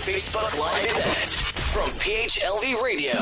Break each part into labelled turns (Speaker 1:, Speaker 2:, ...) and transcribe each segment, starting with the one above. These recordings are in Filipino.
Speaker 1: Facebook Live event from PHLV Radio.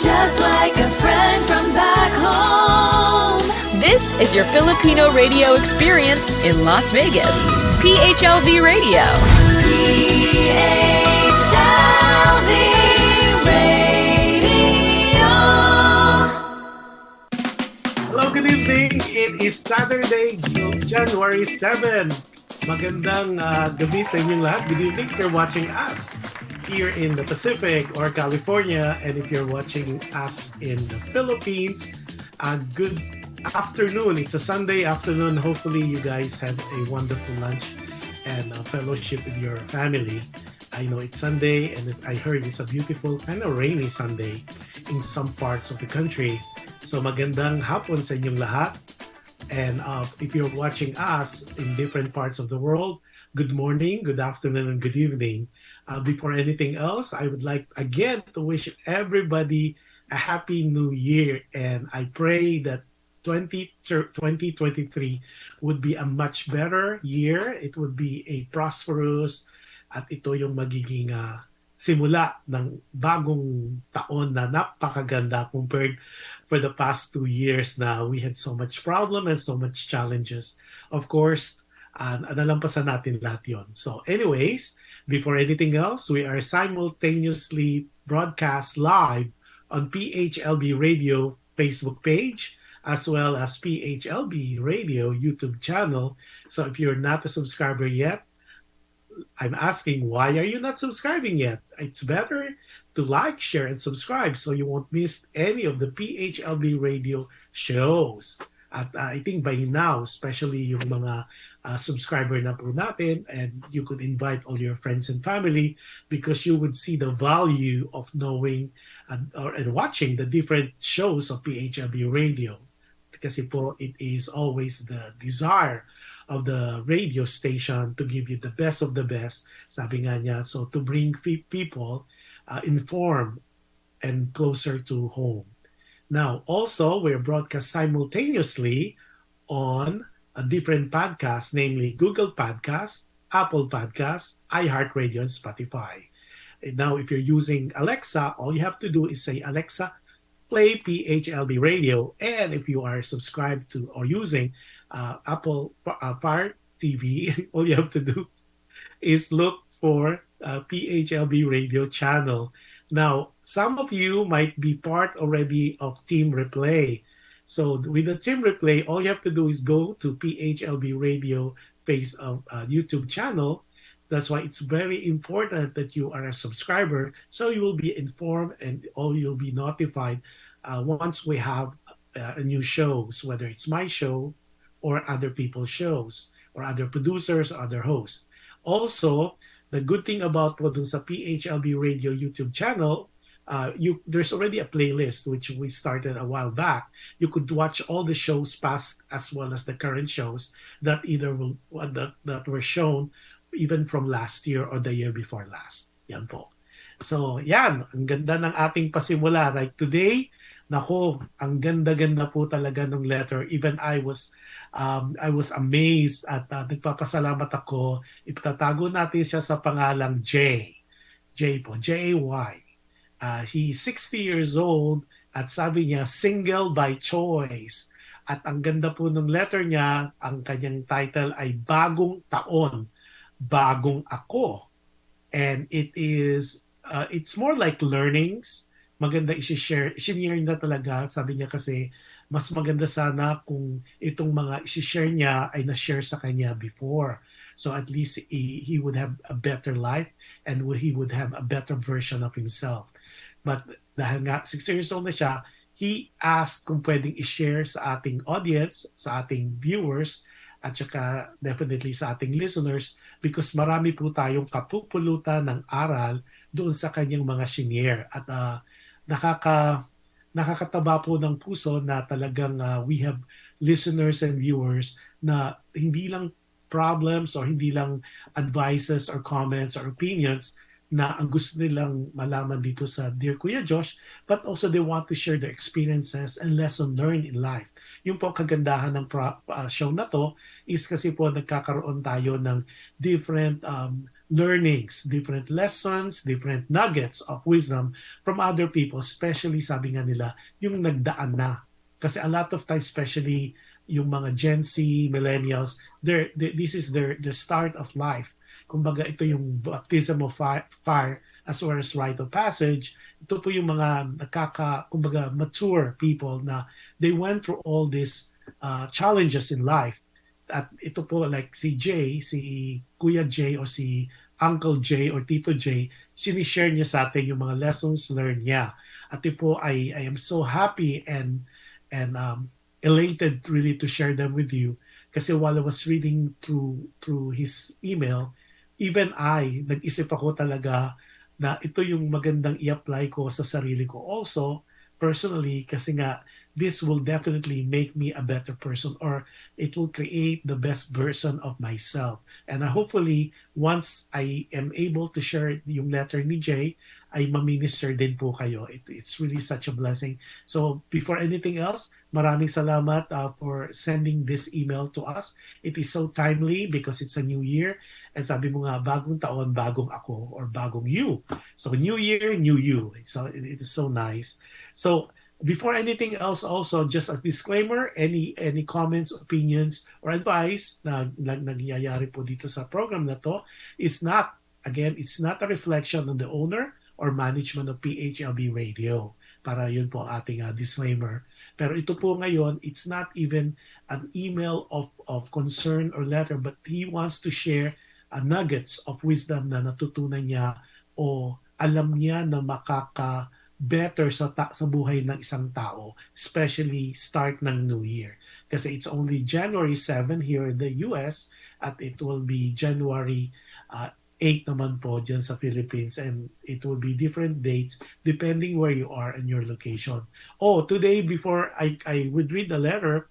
Speaker 2: Just like a friend from back home.
Speaker 3: This is your Filipino radio experience in Las Vegas. PHLV Radio.
Speaker 2: PHLV Radio.
Speaker 4: Hello, good evening. It is Saturday, January 7. Magandang gabi sa inyong lahat. Good evening if you're watching us here in the Pacific or California, and if you're watching us in the Philippines, good afternoon. It's a Sunday afternoon. Hopefully you guys have a wonderful lunch and fellowship with your family. I know it's Sunday, and I heard it's a beautiful kind of rainy Sunday in some parts of the country. So magandang hapon sa inyong lahat. And if you're watching us in different parts of the world, good morning, good afternoon, and good evening. Before anything else, I would like again to wish everybody a happy new year, and I pray that 2023 would be a much better year. It would be a prosperous, at ito yung magiging simula ng bagong taon na napakaganda compared for the past 2 years na we had so much problem and so much challenges. Of course, nalampasan natin lahat yon. So anyways, before anything else, we are simultaneously broadcast live on PHLB Radio Facebook page as well as PHLB Radio YouTube channel. So if you're not a subscriber yet, I'm asking, why are you not subscribing yet? It's better to like, share, and subscribe so you won't miss any of the PHLB Radio shows. At I think by now, especially yung mga subscriber na po natin, and you could invite all your friends and family because you would see the value of knowing and watching the different shows of PHLB Radio. Kasi po, it is always the desire of the radio station to give you the best of the best, sabi nga niya, so to bring people informed and closer to home. Now, also, we're broadcast simultaneously on a different podcast, namely Google Podcasts, Apple Podcasts, iHeartRadio, and Spotify. And now, if you're using Alexa, all you have to do is say, Alexa, play PHLB Radio. And if you are subscribed to or using Apple Fire TV, all you have to do is look for PHLB Radio channel. Now, some of you might be part already of Team Replay. So with the Team Replay, all you have to do is go to PHLB Radio YouTube channel. That's why it's very important that you are a subscriber, so you will be informed and you'll be notified once we have new shows, whether it's my show or other people's shows or other producers or other hosts. Also, the good thing about sa PHLB Radio YouTube channel, there's already a playlist which we started a while back. You could watch all the shows past as well as the current shows that that were shown even from last year or the year before last. Yan po. So, yan. Ang ganda ng ating pasimula. Like today, nako, ang ganda-ganda po talaga ng letter. Even I was amazed at nagpapasalamat ako. Ipatatago natin siya sa pangalang J. J po, J-A-Y. He's 60 years old at sabi niya, single by choice. At ang ganda po ng letter niya, ang kanyang title ay Bagong Taon, Bagong Ako. And it is, it's more like learnings. Maganda i-share niya talaga. Sabi niya kasi, mas maganda sana kung itong mga i-share niya ay na-share sa kanya before. So at least he would have a better life and he would have a better version of himself. But dahil nga 6 years old na siya, he asked kung pwedeng i-share sa ating audience, sa ating viewers, at saka definitely sa ating listeners because marami po tayong kapupulutan ng aral doon sa kanyang mga shinare. At nakakataba po ng puso na talagang we have listeners and viewers na hindi lang problems or hindi lang advices or comments or opinions na ang gusto nilang malaman dito sa Dear Kuya Josh, but also they want to share their experiences and lesson learned in life. Yung po kagandahan ng show na to is kasi po nagkakaroon tayo ng different learnings, different lessons, different nuggets of wisdom from other people, especially sabi nga nila, yung nagdaan na. Kasi a lot of times, especially yung mga Gen Z, millennials, this is the start of life. Kumbaga ito yung baptism of fire as well as rite of passage. Ito po yung mga kumbaga mature people na they went through all these challenges in life. At ito po like si Jay, si Kuya Jay o si Uncle Jay or Tito Jay, sinishare niya sa atin yung mga lessons learned niya. At ito po I am so happy and elated really to share them with you. Kasi while I was reading through his email, even nag-isip ako talaga na ito yung magandang i-apply ko sa sarili ko also, personally, kasi nga, this will definitely make me a better person or it will create the best version of myself. And hopefully, once I am able to share yung letter ni Jay, ay maminister din po kayo. It's really such a blessing. So before anything else, maraming salamat for sending this email to us. It is so timely because it's a new year. And sabi mo nga, bagong taon, bagong ako, or bagong you. So new year, new you. So it is so nice. So before anything else also, just as disclaimer, any comments, opinions, or advice na nagyayari po dito sa program na to is not, again, it's not a reflection on the owner or management of PHLV Radio. Para yun po ang ating disclaimer. Pero ito po ngayon, it's not even an email of concern or letter, but he wants to share nuggets of wisdom na natutunan niya o alam niya na makaka-better sa buhay ng isang tao, especially start ng New Year. Kasi it's only January 7 here in the US at it will be January 8 naman po dyan sa Philippines and it will be different dates depending where you are and your location. Oh, today before I would read the letter,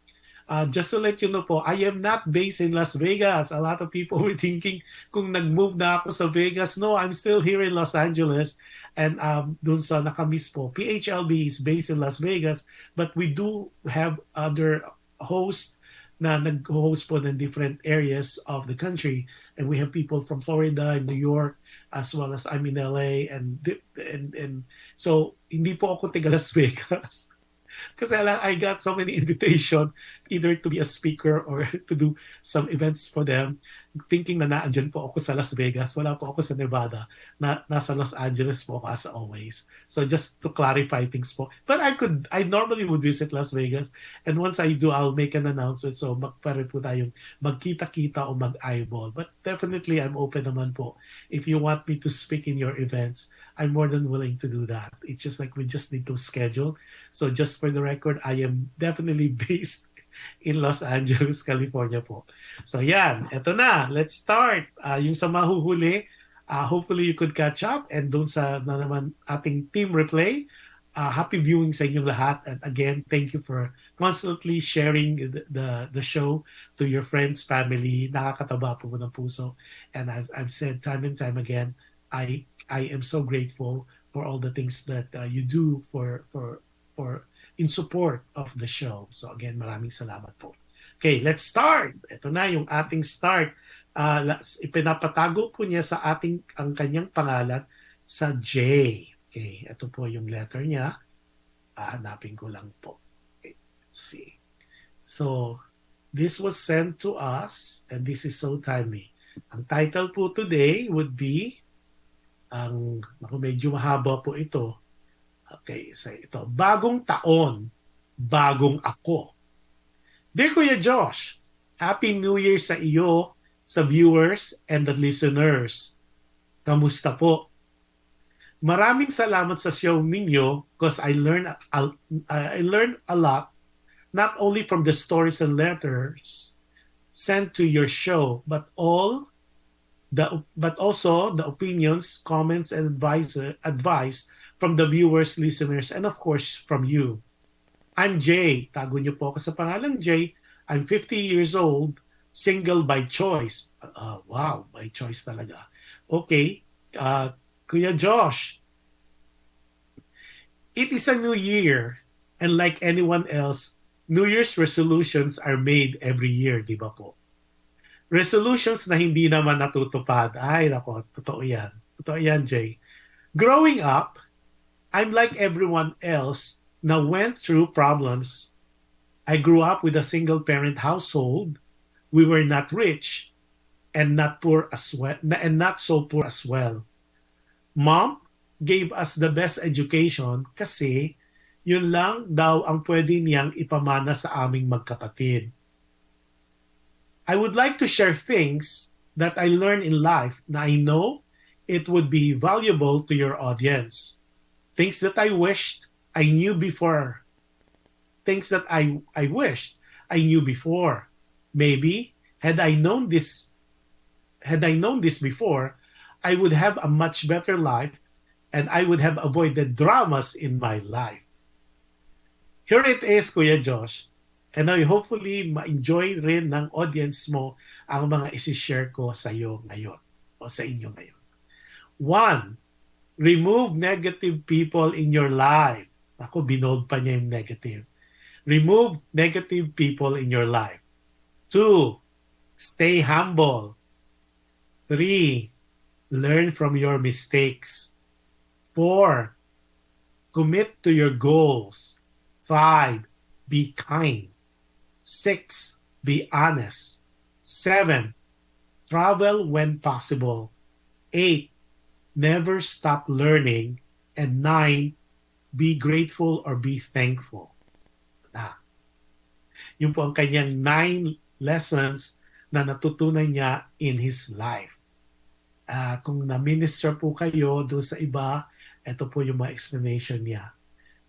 Speaker 4: just to let you know po, I am not based in Las Vegas. A lot of people were thinking kung nag-move na ako sa Vegas. No, I'm still here in Los Angeles and dun sa nakamiss po. PHLB is based in Las Vegas but we do have other hosts na nag-host po ng different areas of the country. And we have people from Florida and New York as well as I'm in LA and so hindi po ako taga Las Vegas. Kasi I got so many invitations either to be a speaker or to do some events for them. Thinking na naandyan po ako sa Las Vegas. Wala po ako sa Nevada. Nasa Los Angeles po ako as always. So just to clarify things po. But I normally would visit Las Vegas. And once I do, I'll make an announcement. So magpare po tayong magkita-kita o mag-eyeball. But definitely, I'm open naman po. If you want me to speak in your events, I'm more than willing to do that. It's just like we just need to schedule. So just for the record, I am definitely based in Los Angeles, California po. So yan, eto na. Let's start. Yung sa mahuhuli, hopefully you could catch up. And doon sa naman ating team replay, happy viewing sa inyong lahat. And again, thank you for constantly sharing the show to your friends, family. Nakakataba po ng puso. And as I've said time and time again, I am so grateful for all the things that you do for in support of the show. So again, maraming salamat po. Okay, let's start. Ito na yung ating start. Ipinapatago po niya sa ang kanyang pangalan sa J. Okay, ito po yung letter niya. Hanapin ko lang po. Okay, let's see. So, this was sent to us and this is so timely. Ang title po today would be medyo mahaba po ito. Okay, so ito. Bagong taon, bagong ako. Dear Kuya Josh, Happy New Year sa iyo, sa viewers and the listeners. Kamusta po? Maraming salamat sa show ninyo because I learned a lot not only from the stories and letters sent to your show, but also the opinions, comments, and advice from the viewers, listeners, and of course from you. I'm Jay. Tago niyo po ako sa pangalang Jay. I'm 50 years old, single by choice. Wow, by choice talaga. Okay, Kuya Josh, it is a new year, and like anyone else, New Year's resolutions are made every year, di ba po? Resolutions na hindi naman natutupad. Ay, nako, totoo yan. Totoo yan, Jay. Growing up, I'm like everyone else na went through problems. I grew up with a single-parent household. We were not rich and not poor as well, and not so poor as well. Mom gave us the best education kasi yun lang daw ang pwede niyang ipamana sa aming magkapatid. I would like to share things that I learned in life na I know it would be valuable to your audience. Things that I wished I knew before. Things that I wished I knew before. Maybe had I known this before, I would have a much better life and I would have avoided dramas in my life. Here it is, Kuya Josh. And I hopefully ma-enjoy rin ng audience mo ang mga isi-share ko sa iyo ngayon o sa inyo ngayon. 1. Remove negative people in your life. Ako, binold pa niya yung negative. Remove negative people in your life. 2. Stay humble. 3. Learn from your mistakes. 4. Commit to your goals. 5. Be kind. 6. Be honest. 7. Travel when possible. 8. Never stop learning. And 9. Be grateful or be thankful. Yun po ang kanyang 9 lessons na natutunan niya in his life. Kung na-minister po kayo doon sa iba, ito po yung mga explanation niya.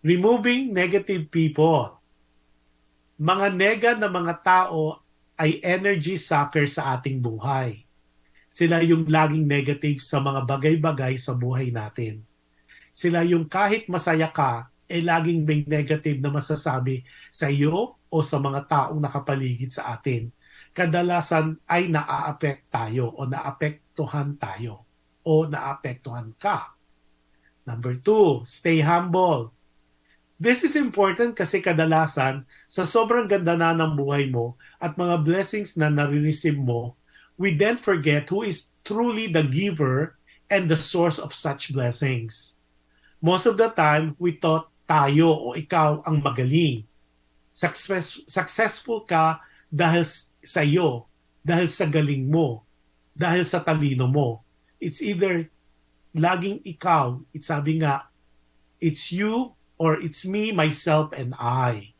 Speaker 4: Removing negative people. Mga nega na mga tao ay energy sucker sa ating buhay. Sila yung laging negative sa mga bagay-bagay sa buhay natin. Sila yung kahit masaya ka, laging may negative na masasabi sa iyo o sa mga taong nakapaligid sa atin. Kadalasan ay naaapekto tayo o naapektuhan tayo o naapektuhan ka. Number 2, stay humble. This is important kasi kadalasan sa sobrang ganda na ng buhay mo at mga blessings na nare-receive mo, we then forget who is truly the giver and the source of such blessings. Most of the time, we thought tayo o ikaw ang magaling. Successful ka dahil sa iyo, dahil sa galing mo, dahil sa talino mo. It's either laging ikaw, sabi nga, it's you or it's me, myself, and I.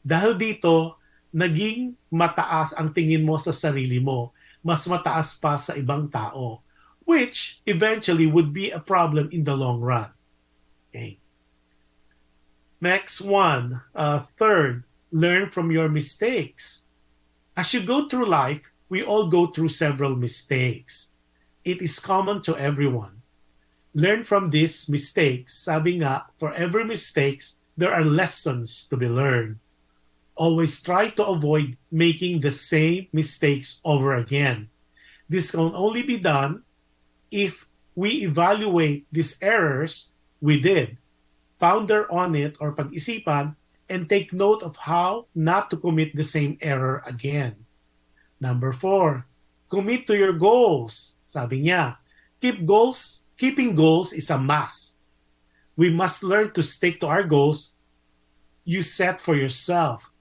Speaker 4: Dahil dito, naging mataas ang tingin mo sa sarili mo. Mas mataas pa sa ibang tao. Which eventually would be a problem in the long run. Okay. Next one. Third, learn from your mistakes. As you go through life, we all go through several mistakes. It is common to everyone. Learn from these mistakes. Sabi nga, for every mistakes, there are lessons to be learned. Always try to avoid making the same mistakes over again. This can only be done if we evaluate these errors we did, ponder on it or pag-isipan, and take note of how not to commit the same error again. Number 4, commit to your goals. Sabi niya, keeping goals is a must. We must learn to stick to our goals you set for yourself.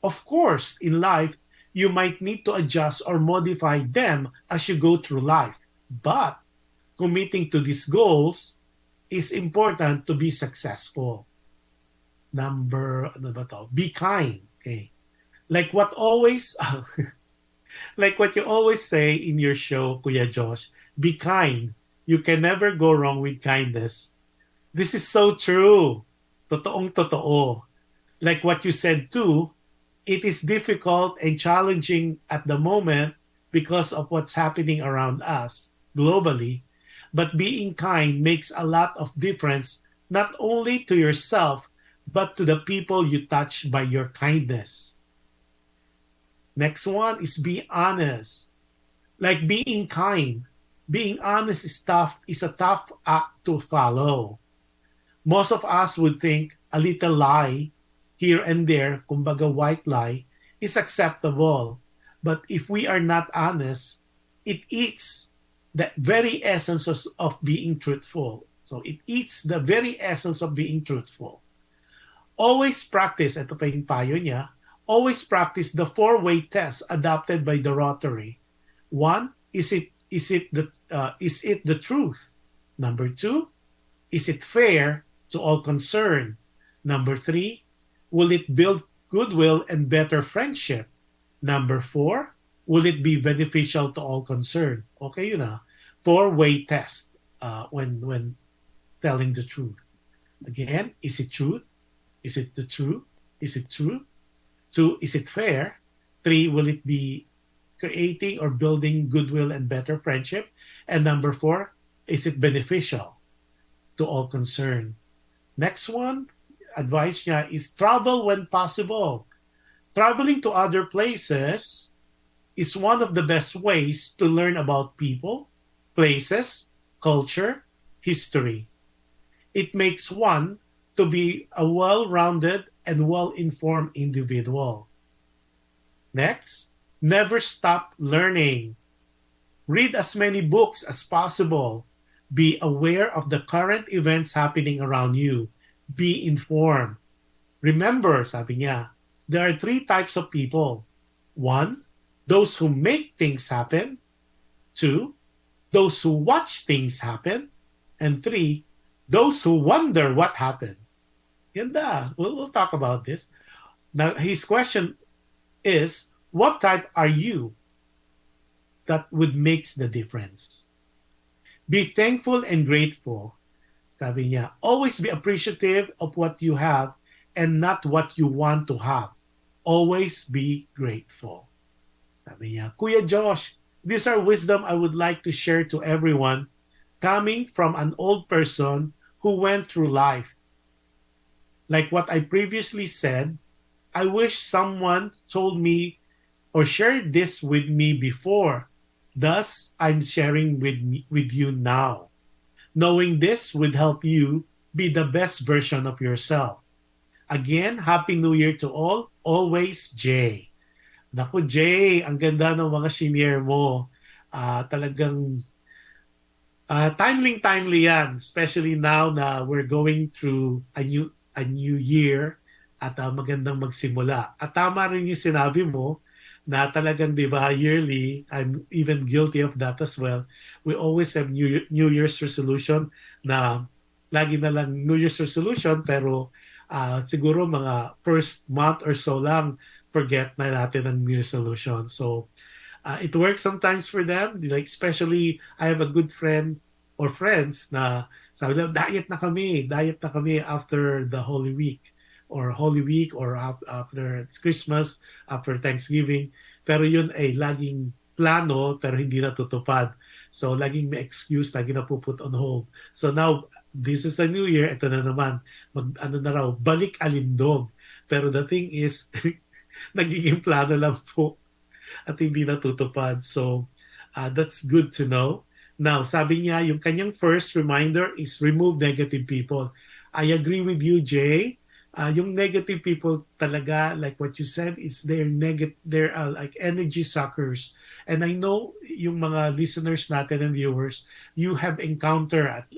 Speaker 4: Of course, in life, you might need to adjust or modify them as you go through life. But committing to these goals is important to be successful. Be kind. Okay. Like what you always say in your show, Kuya Josh, be kind. You can never go wrong with kindness. This is so true. Totoong totoo. Like what you said too, it is difficult and challenging at the moment because of what's happening around us globally. But being kind makes a lot of difference, not only to yourself, but to the people you touch by your kindness. Next one is be honest. Like being kind. Being honest is a tough act to follow. Most of us would think a little lie here and there, kumbaga white lie, is acceptable. But if we are not honest, it eats the very essence of being truthful. So it eats the very essence of being truthful. Always practice, ito pa yung payo niya, always practice the four-way test adopted by the Rotary. One, is it the truth? Number two, is it fair to all concerned? Number three, will it build goodwill and better friendship? Number four, will it be beneficial to all concerned? Okay, yun na. Four-way test when telling the truth. Again, is it truth? Is it the truth? Is it true? Two, is it fair? Three, will it be creating or building goodwill and better friendship? And number four, is it beneficial to all concerned? Next one, advice niya is travel when possible. Traveling to other places is one of the best ways to learn about people, places, culture, history. It makes one to be a well-rounded and well-informed individual. Next, never stop learning. Read as many books as possible. Be aware of the current events happening around you. Be informed. Remember, sabi niya, there are three types of people. One, those who make things happen. Two, those who watch things happen. And three, those who wonder what happened. Ganda. We'll talk about this. Now, his question is, what type are you that would makes the difference? Be thankful and grateful. Sabi niya, always be appreciative of what you have and not what you want to have. Always be grateful. Sabi niya, Kuya Josh, these are wisdom I would like to share to everyone coming from an old person who went through life. Like what I previously said, I wish someone told me or shared this with me before. Thus, I'm sharing with you now. Knowing this would help you be the best version of yourself. Again, Happy New Year to all. Always, Jay. Naku, Jay, ang ganda ng mga shinare mo. Talagang timely yan. Especially now na we're going through a new year at magandang magsimula. At tama rin yung sinabi mo na talagang, di ba, yearly, I'm even guilty of that as well. We always have New Year's resolution na lagi na lang New Year's resolution pero siguro mga first month or so lang forget na natin ang New Year's resolution. So it works sometimes for them. Like especially, I have a good friend or friends na sabi na, diet na kami after the Holy Week or after Christmas, after Thanksgiving. Pero yun ay laging plano pero hindi natutupad. So laging may excuse, laging napuput on hold. So now, this is the new year, ito na naman, balik alindog. Pero the thing is, nagiging plano lang po at hindi natutupad. So that's good to know. Now, sabi niya, yung kanyang first reminder is remove negative people. I agree with you, Jay. Yung negative people talaga, like what you said, is they're like energy suckers. And I know yung mga listeners natin and viewers, you have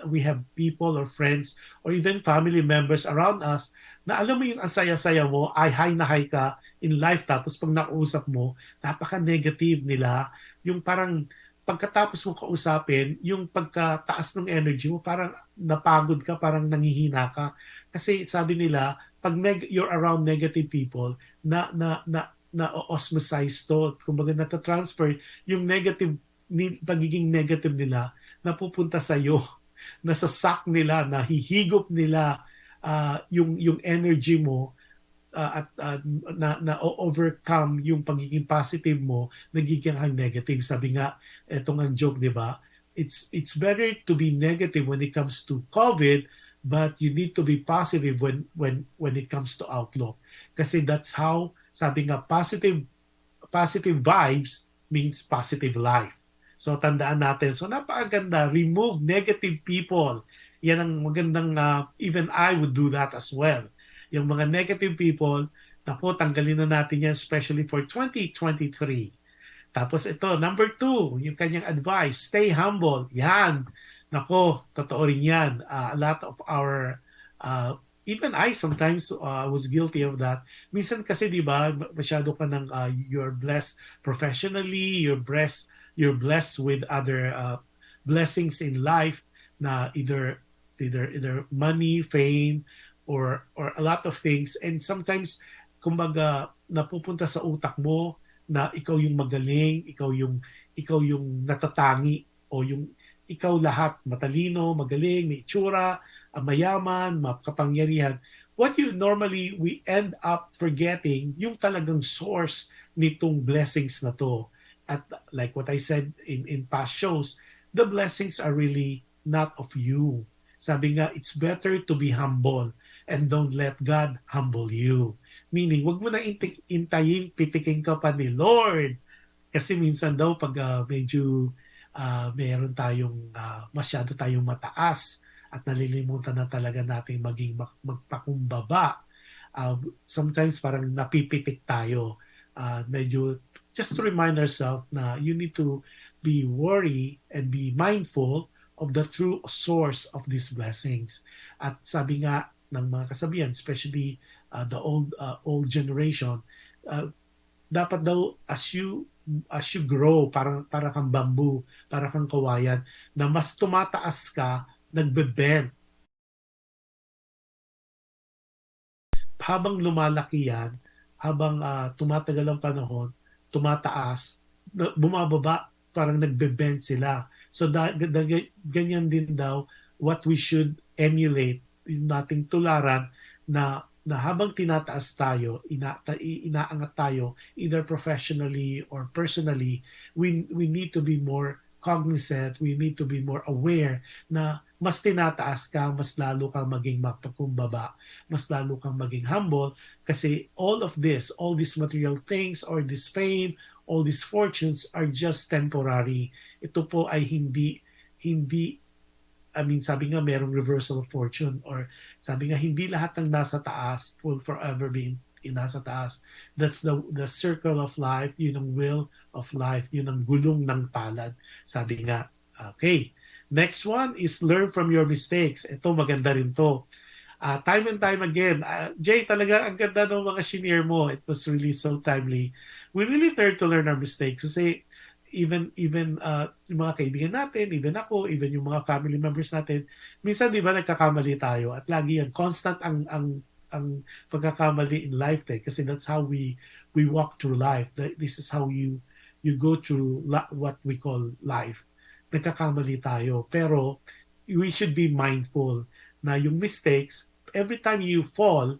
Speaker 4: we have people or friends or even family members around us na alam mo yung ang saya-saya mo, ay high na high ka in life, tapos pag nakausap mo, napaka-negative nila. Yung parang pagkatapos mo kausapin, yung pagkataas ng energy mo, parang napagod ka, parang nangihina ka. Kasi sabi nila, pag you're around negative people, na-osmosize to, kumbaga nata-transfer yung negative, pagiging negative nila, napupunta sa iyo. nasasak nila, nahihigop nila yung energy mo, at na overcome yung pagiging positive mo, nagiging ang negative. Sabi nga, etong ang joke, di ba? It's better to be negative when it comes to COVID, but you need to be positive when it comes to outlook. Kasi that's how, sabi nga, positive vibes means positive life. So tandaan natin. So napakaganda, remove negative people. Yan ang magandang, even I would do that as well. Yung mga negative people, naku, tanggalin na natin yan, especially for 2023. Tapos ito, number 2, yung kanyang advice, stay humble. Yan. Nako, totoo rin yan. A lot of our, even I sometimes was guilty of that. Minsan kasi, di ba, masyado ka ng, you're blessed professionally, you're blessed with other blessings in life na either money, fame, or a lot of things. And sometimes, kumbaga, napupunta sa utak mo na ikaw yung magaling, ikaw yung natatangi, o yung ikaw lahat, matalino, magaling, may itsura, mayaman, makapangyarihan. What we end up forgetting yung talagang source nitong blessings na to. At like what I said in past shows, the blessings are really not of you. Sabi nga, it's better to be humble and don't let God humble you. Meaning, wag mo na intayin, pitikin ka pa ni Lord. Kasi minsan daw, pag medyo mayroon tayong, masyado tayong mataas at nalilimutan na talaga natin maging magpakumbaba. Sometimes parang napipitik tayo. Medyo, just to remind ourselves na you need to be worried and be mindful of the true source of these blessings. At sabi nga ng mga kasabihan, especially the old generation, dapat daw as you grow, para kang bamboo, para kang kawayan, na mas tumataas ka, nagbe-bend. Habang lumalaki yan, habang tumatagal ang panahon, tumataas, bumababa, parang nagbe-bend sila. So ganyan din daw what we should emulate, yung nating tularan, na habang tinataas tayo, inaangat tayo, either professionally or personally, we need to be more cognizant, we need to be more aware na mas tinataas ka, mas lalo kang maging magpakumbaba, mas lalo kang maging humble, kasi all these material things, or this fame, all these fortunes are just temporary. Ito po ay hindi, sabi nga merong reversal of fortune, or sabi nga hindi lahat ng nasa taas will forever be in nasa taas. That's the circle of life, yun ang wheel of life, yun ang gulong ng palad. Sabi nga, okay. Next one is learn from your mistakes. Ito, maganda rin to. Time and time again, Jay, talaga ang ganda ng mga shinare mo. It was really so timely. We really learn our mistakes. Kasi even yung mga kaibigan natin, even ako, even yung mga family members natin, minsan di ba nagkakamali tayo, at lagi yan, constant ang pagkakamali in life, kasi that's how we walk through life. This is how you go through what we call life. Nagkakamali tayo, pero we should be mindful na yung mistakes, every time you fall,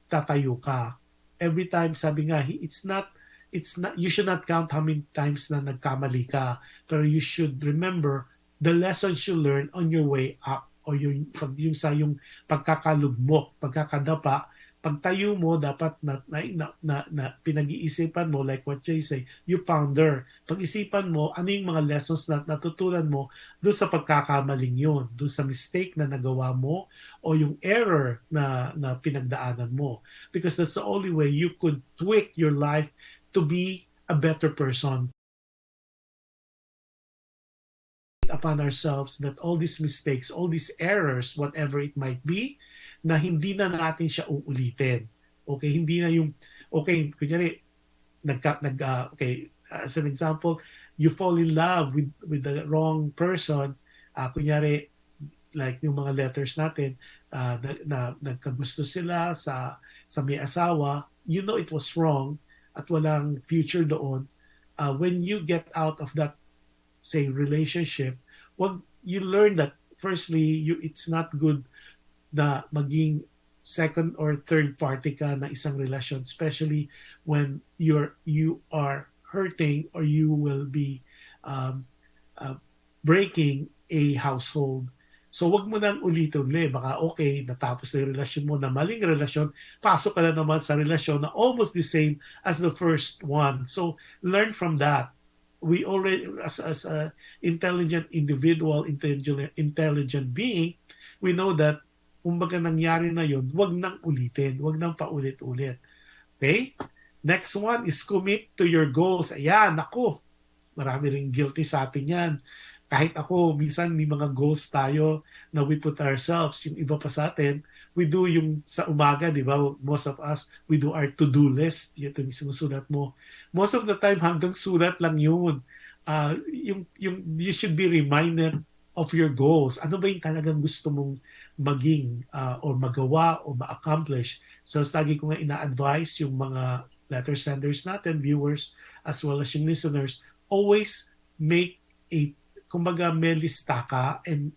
Speaker 4: tatayo ka. Every time, sabi nga, you should not count how many times na nagkamali ka, pero you should remember the lessons you learn on your way up, o yung pagkakalugmok, pagkakadapa. Pagtayo mo, dapat na pinag-iisipan mo, like what Jay say, you ponder. Pag-isipan mo, ano yung mga lessons na natutunan mo doon sa pagkakamaling yun, doon sa mistake na nagawa mo, o yung error na pinagdaanan mo. Because that's the only way you could tweak your life to be a better person. Upon ourselves that all these mistakes, all these errors, whatever it might be, na hindi na natin siya uulitin. Okay, hindi na yung, okay, kunyari, okay, as an example, you fall in love with the wrong person, kunyari, like yung mga letters natin, na nagkagusto sila sa may asawa, you know it was wrong, at walang future doon. When you get out of that, say, relationship, you learn that firstly, it's not good na maging second or third party ka na isang relasyon, especially when you are hurting or you will be um, uh, breaking a household. So wag mo nang ulit-ulit. Baka okay, natapos na yung relasyon mo na maling relasyon, pasok ka na naman sa relasyon na almost the same as the first one. So learn from that. We already, as a intelligent individual, intelligent being, we know that kumbaga nangyari na yun, wag nang ulitin, wag nang paulit-ulit. Okay? Next one is commit to your goals. Ayan, ako, marami ring guilty sa atin yan. Kahit ako, minsan may mga goals tayo na we put ourselves. Yung iba pa sa atin, we do yung sa umaga, di ba? Most of us, we do our to-do list. Ito yung sinusulat mo. Most of the time, hanggang sulat lang yun. You should be reminded of your goals. Ano ba yung talagang gusto mong maging or magawa o ma-accomplish? So, lagi ko nga ina-advise yung mga letter senders natin, viewers, as well as yung listeners, always make kumbaga may lista ka. And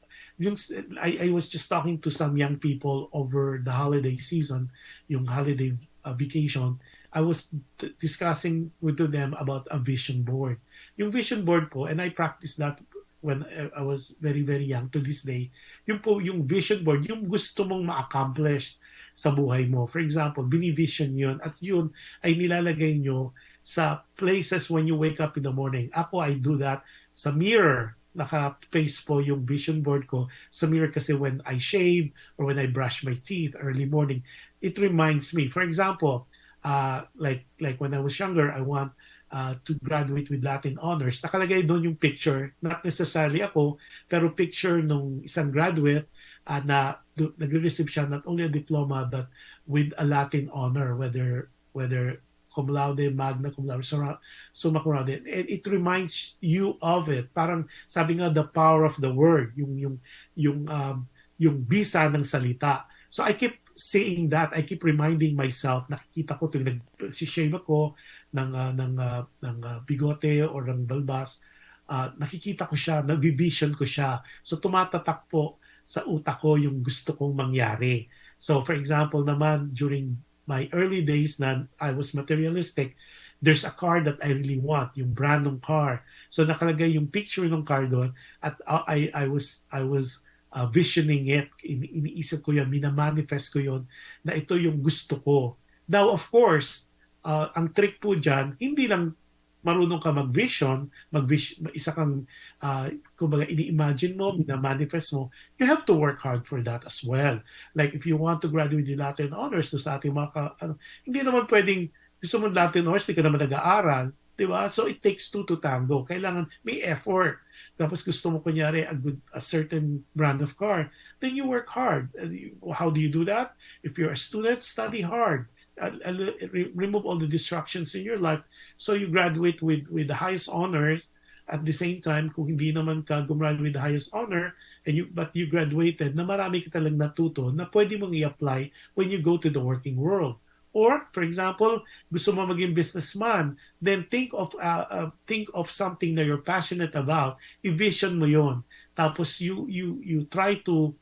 Speaker 4: I was just talking to some young people over the holiday season, yung holiday vacation. I was discussing with them about a vision board. Yung vision board po, and I practiced that when I was very, very young to this day, yung vision board, yung gusto mong ma-accomplish sa buhay mo. For example, bini-vision yun at yun ay nilalagay nyo sa places when you wake up in the morning. Ako, I do that sa mirror. Naka-face po yung vision board ko sa mirror kasi when I shave or when I brush my teeth early morning, it reminds me. For example, like when I was younger, I want to graduate with Latin honors. Nakalagay doon yung picture, not necessarily ako, pero picture nung isang graduate na nagre-receive siya not only a diploma but with a Latin honor, whether cum laude, magna cum laude, summa cum laude. And it reminds you of it. Parang sabi nga, the power of the word, yung bisa ng salita. So I keep saying that, I keep reminding myself, nakikita ko tuwing nag-shave ako ng bigote or ng balbas, nakikita ko siya, nag-vision ko siya. So tumatatak po sa utak ko yung gusto kong mangyari. So for example naman, during my early days na I was materialistic, there's a car that I really want, yung brand ng car. So nakalagay yung picture ng car doon at I was visioning it, iniisip ko yun, minamanifest ko yun, na ito yung gusto ko. Now, of course, ang trick po dyan, hindi lang marunong ka mag-vision, isa kang, kumbaga, ini-imagine mo, minamanifest mo, you have to work hard for that as well. Like, if you want to graduate with Latin honors, sa ating mga, hindi naman pwedeng, gusto mo Latin honors, hindi ka naman nag-aaral, di ba? So, it takes two to tango. Kailangan, may effort. Tapos gusto mo kunyari a certain brand of car, then you work hard. How do you do that? If you're a student, study hard. Remove all the distractions in your life so you graduate with the highest honors. At the same time, kung hindi naman ka gumraduate with the highest honor, but you graduated, na marami ka talang natuto na pwede mong i-apply when you go to the working world. Or, for example, gusto mo maging businessman, then think of something that you're passionate about. I-vision mo yon. Tapos you try to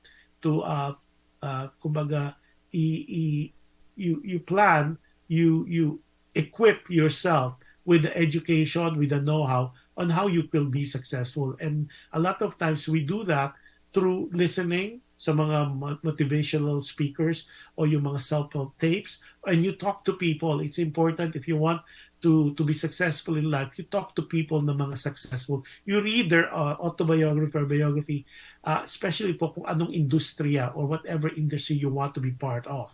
Speaker 4: kumbaga, you plan, you equip yourself with the education, with the know-how on how you will be successful. And a lot of times we do that through listening sa mga motivational speakers o yung mga self-help tapes, and you talk to people. It's important if you want to be successful in life, you talk to people na mga successful. You read their autobiography or biography, especially po kung anong industriya or whatever industry you want to be part of.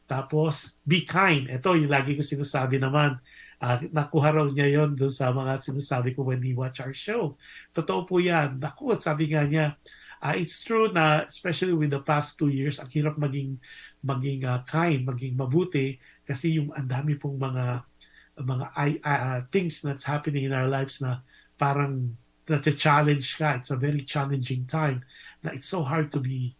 Speaker 4: Tapos, be kind. Ito, yung lagi ko sinasabi naman, nakuha raw niya yon doon sa mga sinasabi ko when he watch our show. Totoo po yan. Naku, sabi nga niya, it's true na especially with the past 2 years, ang hirap maging kind, maging mabuti kasi yung ang dami pong mga things that's happening in our lives na parang na-challenge ka. It's a very challenging time na it's so hard to be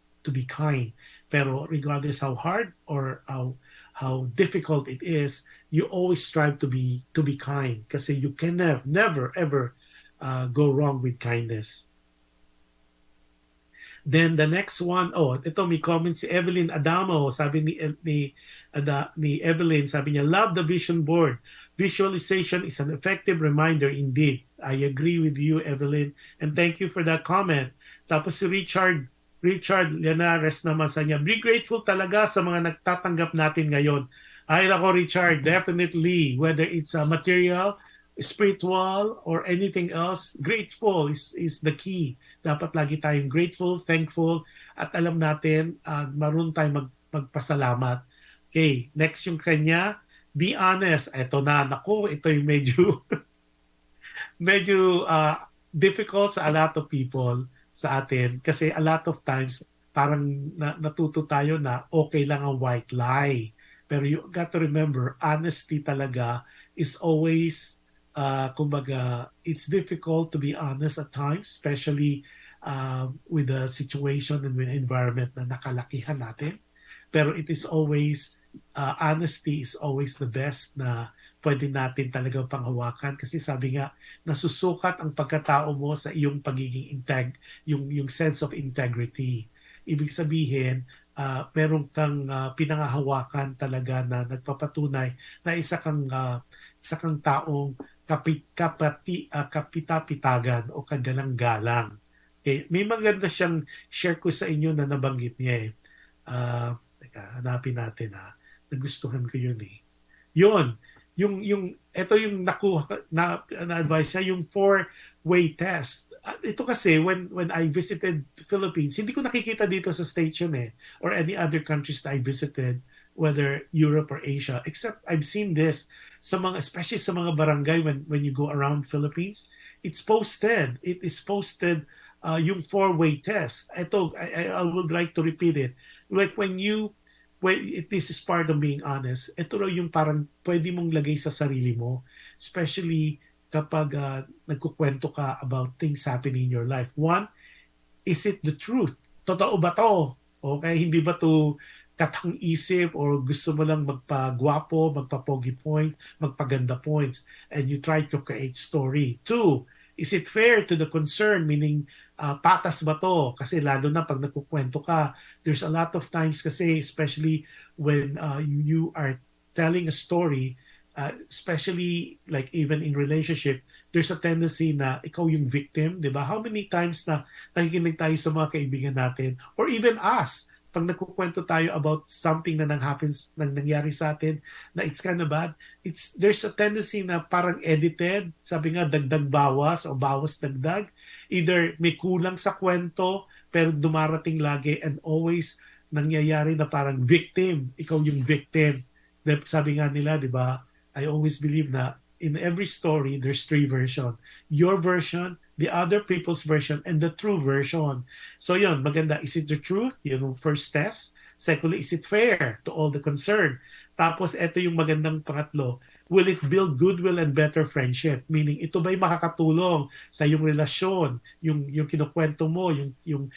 Speaker 4: kind. Pero regardless how hard or how difficult it is, you always strive to be kind kasi you can never ever go wrong with kindness. Then the next one, ito may comment si Evelyn Adamo. Sabi ni Evelyn, sabi niya, love the vision board. Visualization is an effective reminder indeed. I agree with you, Evelyn. And thank you for that comment. Tapos si Richard Llanares naman sa niya, be grateful talaga sa mga nagtatanggap natin ngayon. Ay nako, Richard, definitely, whether it's material, spiritual, or anything else, grateful is the key. Dapat lagi tayong grateful, thankful, at alam natin, marunong tayong magpasalamat. Okay, next yung kanya, be honest. Ito na, naku, ito yung medyo difficult sa a lot of people sa atin. Kasi a lot of times, parang natuto tayo na okay lang ang white lie. Pero you got to remember, honesty talaga is always, kumbaga, it's difficult to be honest at times, especially with the situation and with the environment na nakalakihan natin. Pero it is always, honesty is always the best na pwede natin talaga panghawakan. Kasi sabi nga, nasusukat ang pagkatao mo sa iyong pagiging yung sense of integrity. Ibig sabihin, meron kang pinangahawakan talaga na nagpapatunay na isa kang taong kapitapitagan o kagalang-galang. Okay. May maganda siyang share ko sa inyo na nabanggit niya eh. Teka, hanapin natin nagustuhan ko yun eh. Ito yung nakuha na advice niya, yung 4-way test. Ito kasi when I visited the Philippines, hindi ko nakikita dito sa station or any other countries that I visited, whether Europe or Asia, except I've seen this especially sa mga barangay when you go around Philippines. It's posted. It is posted yung 4-way test. Ito, I would like to repeat it. Like this is part of being honest. Ito raw yung parang pwede mong lagay sa sarili mo, especially kapag nagkukwento ka about things happening in your life. One, is it the truth? Totoo ba to? Okay, hindi ba to katang-isip or gusto mo lang magpagwapo, magpapogi point, magpaganda points, and you try to create story. Two, is it fair to the concern? Meaning, patas ba to? Kasi lalo na pag nagkukwento ka, there's a lot of times kasi, especially when you are telling a story, especially like even in relationship, there's a tendency na ikaw yung victim, di ba? How many times na nakikinig tayo sa mga kaibigan natin, or even us, pag nagkukwento tayo about something na nangyari sa atin, na it's kind of bad, there's a tendency na parang edited, sabi nga dagdag bawas o bawas dagdag, either may kulang sa kwento, pero dumarating lagi and always nangyayari na parang victim, ikaw yung victim. Sabi nga nila, di ba, I always believe na in every story, there's 3 versions. Your version, the other people's version, and the true version. So yun, maganda. Is it the truth? Yun yung first test. Secondly, is it fair to all the concerned? Tapos, ito yung magandang pangatlo. Will it build goodwill and better friendship? Meaning, ito ba'y makakatulong sa iyong relasyon? Yung kinukwento mo, yung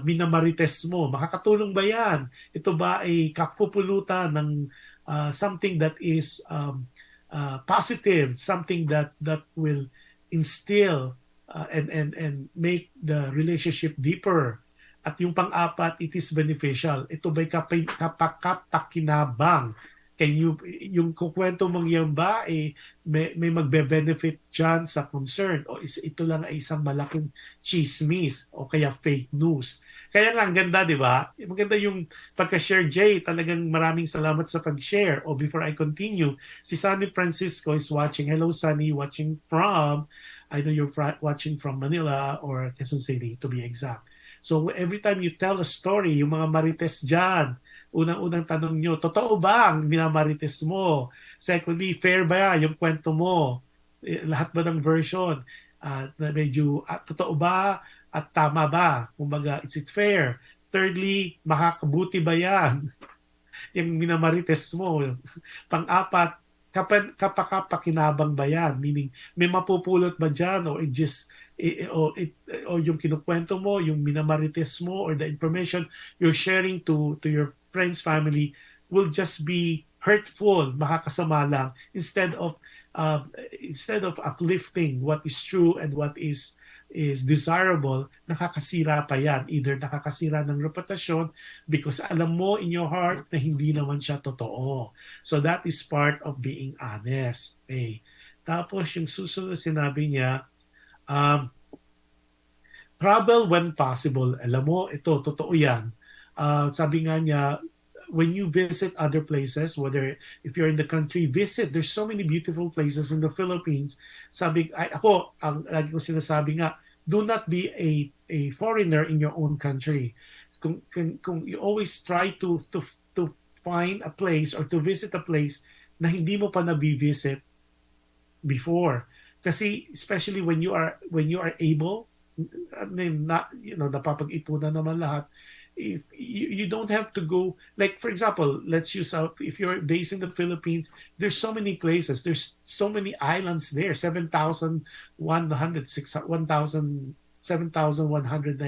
Speaker 4: minamarites mo, makakatulong ba yan? Ito ba ay kapupulutan ng something that is positive, something that will instill and make the relationship deeper. At yung pang-apat, it is beneficial. Ito ba'y kapakapakinabang? Yung kukwento mong yan ba, may magbe-benefit dyan sa concern? O ito lang ay isang malaking chismis o kaya fake news? Kaya nga, ang ganda, di ba? Maganda yung pagka-share, Jay. Talagang maraming salamat sa pag-share. O before I continue, si Sunny Francisco is watching. Hello, Sunny, watching from, I know you're watching from Manila or Quezon City, to be exact. So every time you tell a story, yung mga marites dyan, unang-unang tanong nyo, totoo ba ang minamarites mo? Secondly, fair ba yung kwento mo? Lahat ba ng version? Medyo, totoo ba at tama ba? Kumbaga, is it fair? Thirdly, makakabuti ba yan? Yung minamarites mo. Pang-apat, kapakapakinabang ba yan? Meaning, may mapupulot ba dyan? Or o yung kinukwento mo, yung minamarites mo, or the information you're sharing to your friends, family, will just be hurtful, makakasama lang, instead of uplifting what is true and what is is desirable, nakakasira pa yan. Either nakakasira ng reputasyon because alam mo in your heart na hindi naman siya totoo. So that is part of being honest. Okay. Tapos yung susunod sinabi niya, travel when possible. Alam mo, ito, totoo yan. Sabi nga niya, when you visit other places, whether if you're in the country, visit. There's so many beautiful places in the Philippines. Sabi, ako, ang lagi ko sinasabi nga, do not be a foreigner in your own country. Kung you always try to find a place or to visit a place na hindi mo pa nabivisit before. Kasi especially when you are able, napapag-ipunan naman lahat. If you don't have to go, like for example, let's use if you're based in the Philippines, there's so many places, there's so many islands there, 7,100 na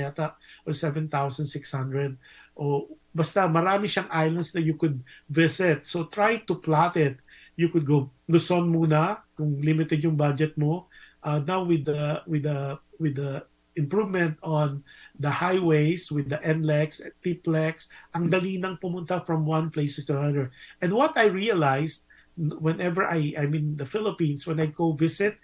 Speaker 4: yata, or 7,600, o basta marami siyang islands that you could visit. So try to plot it. You could go Luzon muna kung limited yung budget mo. Now with the improvement on the highways, with the NLEX, TPLEX, ang dali nang pumunta from one place to another. And what I realized, whenever I'm in the Philippines, when I go visit,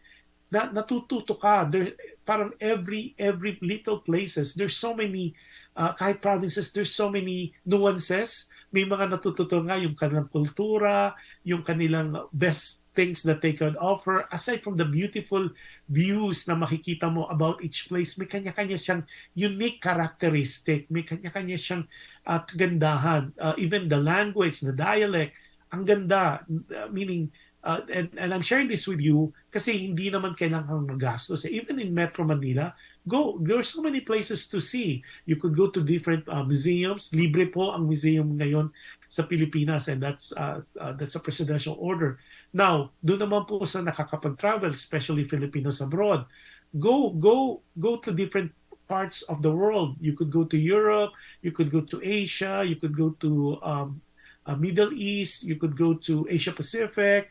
Speaker 4: natututo ka. There, parang every little places, there's so many, kahit provinces, there's so many nuances. May mga natututo nga yung kanilang kultura, yung kanilang best things that they can offer. Aside from the beautiful views na makikita mo about each place, may kanya-kanya siyang unique characteristic, may kanya-kanya siyang kagandahan. Even the language, the dialect, ang ganda. Meaning, and I'm sharing this with you kasi hindi naman kailangan magastos. Even in Metro Manila, go. There are so many places to see. You could go to different museums. Libre po ang museum ngayon sa Pilipinas, and that's a presidential order. Now, doon naman po sa nakakapag-travel, especially Filipinos abroad, go to different parts of the world. You could go to Europe, you could go to Asia, you could go to Middle East, you could go to Asia Pacific.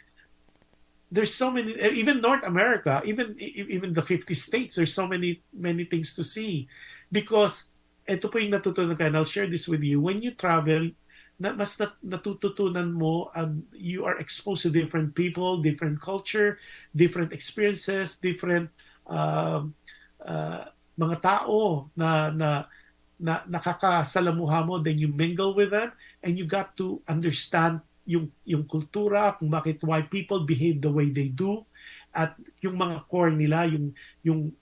Speaker 4: There's so many, even North America, even the 50 states, there's so many things to see. Because ito po yung natutunan ko, and I'll share this with you. When you travel, mas natututunan mo, you are exposed to different people, different culture, different experiences, different mga tao na nakakasalamuha mo, then you mingle with them, and you got to understand yung kultura, kung why people behave the way they do, at yung mga core nila, yung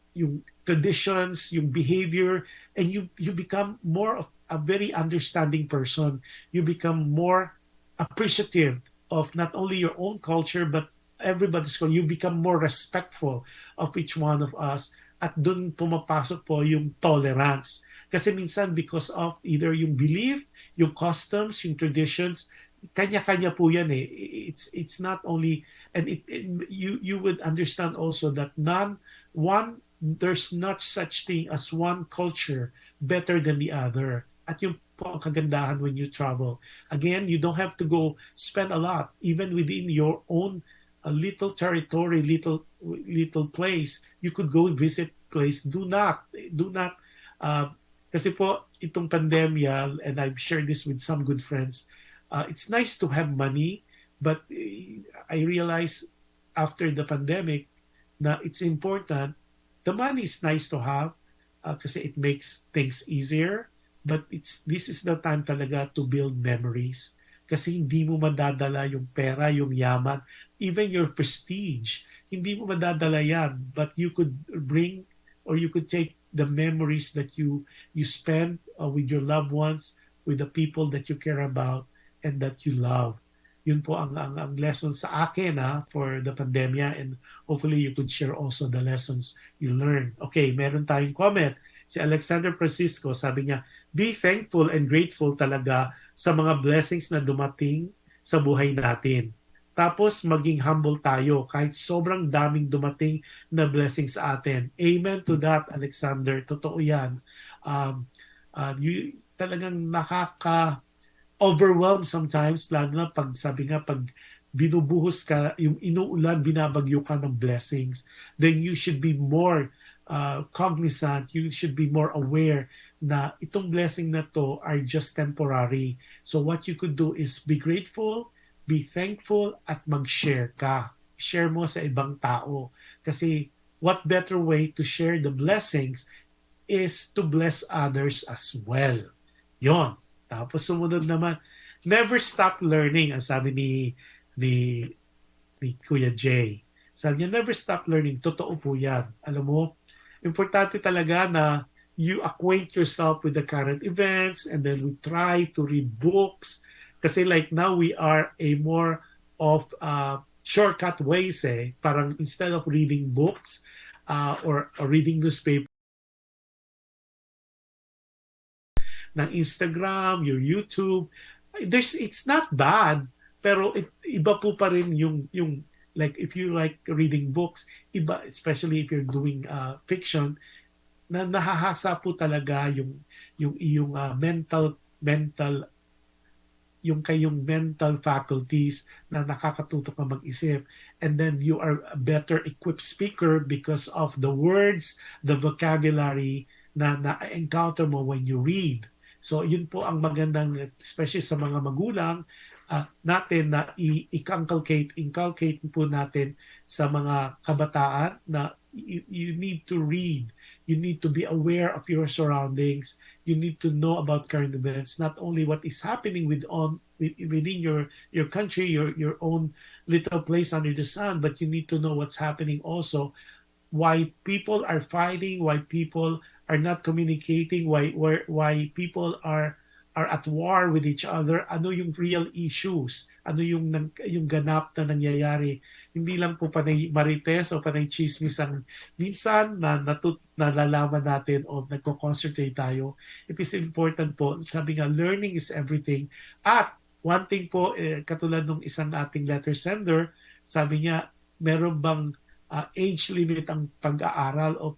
Speaker 4: traditions, yung behavior, and you become more of a very understanding person. You become more appreciative of not only your own culture, but everybody's culture. You become more respectful of each one of us. At dun pumapasok po yung tolerance. Kasi minsan because of either yung belief, yung customs, yung traditions, kanya-kanya po yan eh. It's not only, and you would understand also that there's not such thing as one culture better than the other. At yung po ang kagandahan when you travel. Again, you don't have to go spend a lot, even within your own little territory, little place. You could go visit place. Do not. Kasi po, itong pandemya, and I've shared this with some good friends, it's nice to have money, but I realize after the pandemic na it's important. The money is nice to have kasi it makes things easier, but this is the time talaga to build memories. Kasi hindi mo madadala yung pera, yung yaman, even your prestige. Hindi mo madadala yan, but you could bring or you could take the memories that you spend with your loved ones, with the people that you care about and that you love. Yun po ang lesson sa akin for the pandemya, and hopefully you could share also the lessons you learned. Okay, meron tayong comment. Si Alexander Francisco, sabi niya, be thankful and grateful talaga sa mga blessings na dumating sa buhay natin. Tapos maging humble tayo kahit sobrang daming dumating na blessings sa atin. Amen to that, Alexander. Totoo yan. Talagang overwhelmed sometimes, lalo na pag binubuhos ka, yung inuulan, binabagyo ka ng blessings, then you should be more cognizant, you should be more aware na itong blessing na to are just temporary. So what you could do is be grateful, be thankful, at mag-share ka. Share mo sa ibang tao. Kasi what better way to share the blessings is to bless others as well. Yon. Tapos sumunod naman, never stop learning, ang sabi ni, ni Kuya Jay. Sabi niya, never stop learning. Totoo po yan. Alam mo, importante talaga na you acquaint yourself with the current events and then we try to read books. Kasi like now, we are a more of shortcut ways Parang instead of reading books or reading newspaper, ng Instagram, your YouTube, it's not bad, pero iba po pa rin yung like if you like reading books, iba especially if you're doing fiction, na nahahasa po talaga yung iyong mental yung kayong mental faculties na nakakatuto ka mag-isip, and then you are a better equipped speaker because of the words, the vocabulary na na-encounter mo when you read. So yun po ang magandang, especially sa mga magulang natin na inculcate po natin sa mga kabataan na you need to read. You need to be aware of your surroundings. You need to know about current events, not only what is happening within your country, your own little place under the sun, but you need to know what's happening also, why people are fighting, why people are not communicating, why people are at war with each other, ano yung real issues, ano yung ganap na nangyayari. Hindi lang po panay marites o panay chismis ang minsan na nalalaman natin o nagko-concentrate tayo. It is important po, sabi nga, learning is everything. At one thing po, katulad ng isang ating letter sender, sabi niya, meron bang age limit ang pag-aaral o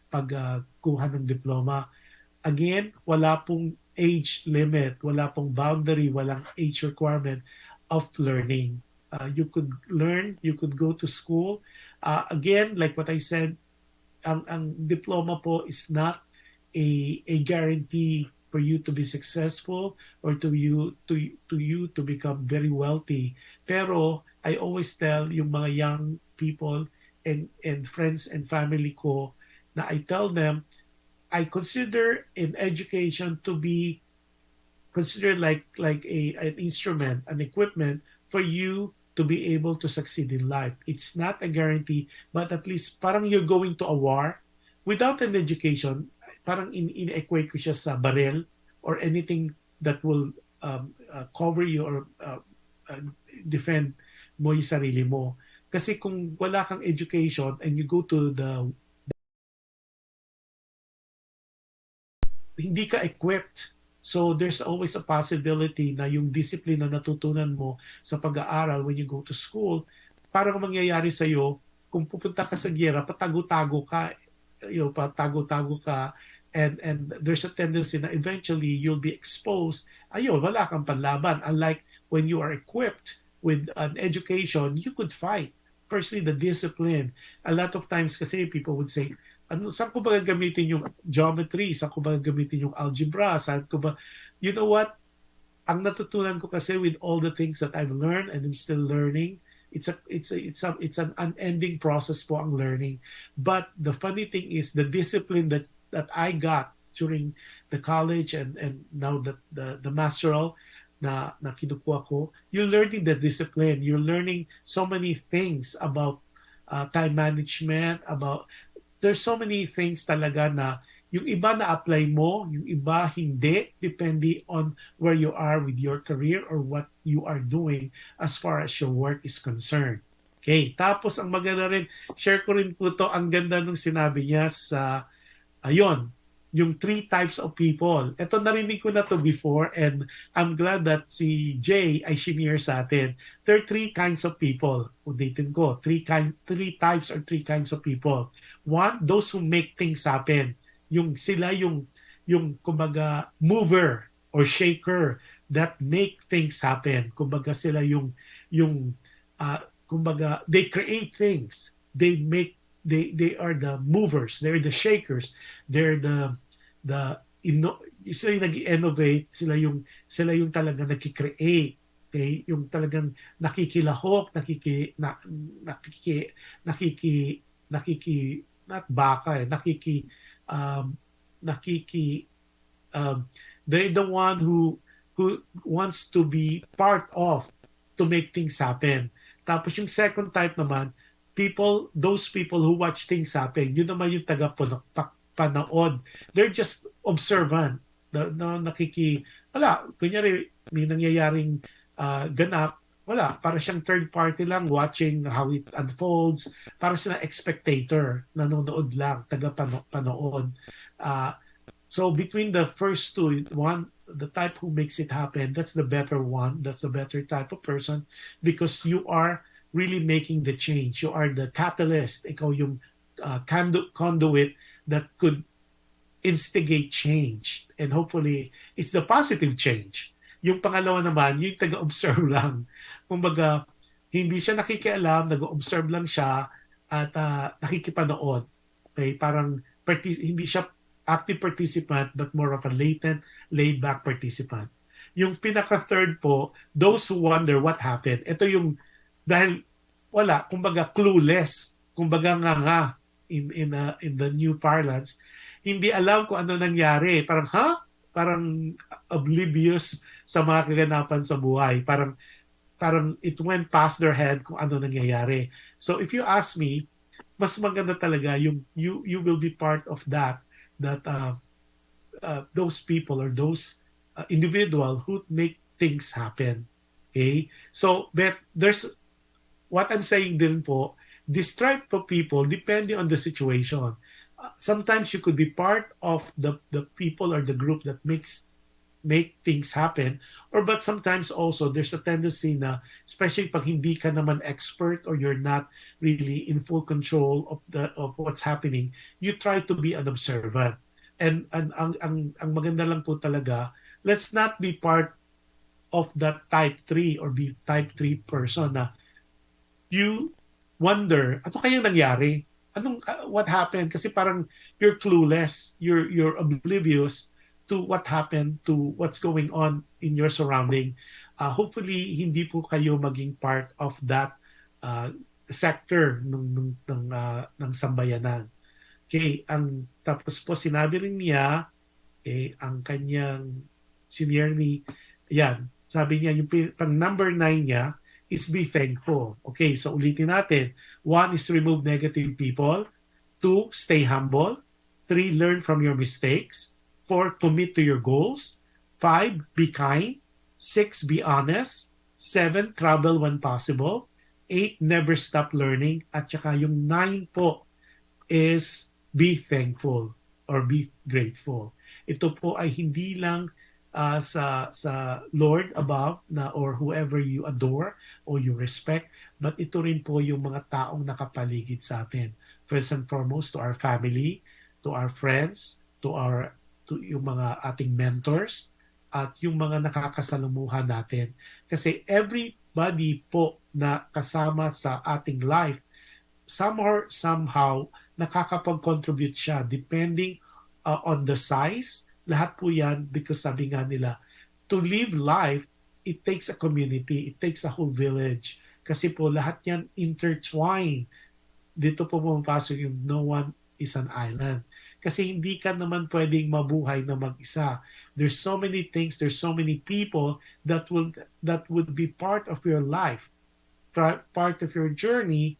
Speaker 4: pagkuha ng diploma? Again, wala pong age limit, wala pong boundary, walang age requirement of learning. You could learn, you could go to school. Again, like what I said, ang diploma po is not a guarantee for you to be successful or to you to become very wealthy. Pero I always tell yung mga young people and friends and family ko na I tell them, I consider an education to be considered like an instrument, an equipment for you to be able to succeed in life. It's not a guarantee, but at least parang you're going to a war. Without an education, parang in-equate ko siya sa barrel or anything that will cover you or defend mo yung sarili mo. Kasi kung wala kang education and you go to hindi ka equipped. So there's always a possibility na yung discipline na natutunan mo sa pag-aaral when you go to school, parang mangyayari sa iyo kung pupunta ka sa giyera, patago-tago ka, patago-tago ka, and there's a tendency na eventually you'll be exposed. Ayun, wala kang panlaban. Unlike when you are equipped with an education, you could fight. Firstly, the discipline. A lot of times kasi people would say, saan ko ba gagamitin yung geometry? Saan ko ba gagamitin yung algebra? Saan ko ba... You know what? Ang natutunan ko kasi with all the things that I've learned and I'm still learning, it's an unending process po ang learning. But the funny thing is the discipline that I got during the college and now the masteral na kinukuha ko, you're learning the discipline. You're learning so many things about time management, there's so many things talaga na yung iba na-apply mo, yung iba hindi, depending on where you are with your career or what you are doing as far as your work is concerned. Okay, tapos ang maganda rin, share ko rin po to, ang ganda nung sinabi niya sa, yung 3 types of people. Ito narinig ko na to before and I'm glad that si Jay ay shinare sa atin. There are 3 kinds of people. Ulitin ko, 3 types or 3 kinds of people. 1, those who make things happen. Sila yung kumbaga mover or shaker that make things happen. Kumbaga sila kumbaga they create things. They make they are the movers, they're the shakers, they're the sila yung nag-innovate, sila yung talagang nagki-create. Okay, yung talagang nakikilahok, nakiki not baka um nakiki they're the one who wants to be part of to make things happen. Tapos yung second type naman, those people who watch things happen, yun naman yung panood. They're just observant. Wala, kunyari, may nangyayaring ganap, wala, para siyang third party lang watching how it unfolds, para sila spectator, nanonood lang, panood. So between the first two, the type who makes it happen, that's the better one. That's the better type of person because you are really making the change. You are the catalyst. Ikaw yung conduit that could instigate change. And hopefully, it's the positive change. Yung pangalawa naman, yung taga-observe lang. Kumbaga, hindi siya nakikialam, nag-observe lang siya at nakikipanood. Okay? Parang hindi siya active participant but more of a latent, laid-back participant. Yung pinaka-third po, those who wonder what happened. Ito yung, dahil wala, kumbaga clueless, kumbaga nga in the new parlance, hindi alam kung ano nangyari. Parang oblivious sa mga kaganapan sa buhay. Parang it went past their head kung ano nangyayari. So if you ask me, mas maganda talaga yung you will be part of that those people or those individual who make things happen. Okay? So, but there's, what I'm saying din po, this type of people, depending on the situation, sometimes you could be part of the people or the group that make things happen, but sometimes also there's a tendency na, especially pag hindi ka naman expert or you're not really in full control of what's happening, you try to be an observant. And ang maganda lang po talaga, let's not be part of that type 3 or be type 3 person na you wonder, ano kayang nangyari? What happened? Kasi parang you're clueless, you're oblivious to what happened, to what's going on in your surrounding. Hopefully, hindi po kayo maging part of that sector ng sambayanan. Okay, tapos po sinabi rin niya, ang kanyang senior ni, yan, sabi niya, yung pang number 9 niya is be thankful. Okay, so ulitin natin. 1 is remove negative people. 2, stay humble. 3, learn from your mistakes. 4, commit to your goals. 5, be kind. 6, be honest. 7, travel when possible. 8, never stop learning. At saka yung 9 po is be thankful or be grateful. Ito po ay hindi lang sa Lord above na or whoever you adore or you respect, but ito rin po yung mga taong nakapaligid sa atin. First and foremost, to our family, to our friends, to yung mga ating mentors, at yung mga nakakasalamuhan natin. Kasi everybody po na kasama sa ating life, somehow nakakapag-contribute siya depending on the size. Lahat po yan because sabi nga nila, to live life, it takes a community, it takes a whole village. Kasi po lahat yan intertwined. Dito po pumapasok yung no one is an island. Kasi hindi ka naman pwedeng mabuhay na mag-isa. There's so many things, there's so many people that would be part of your life, part of your journey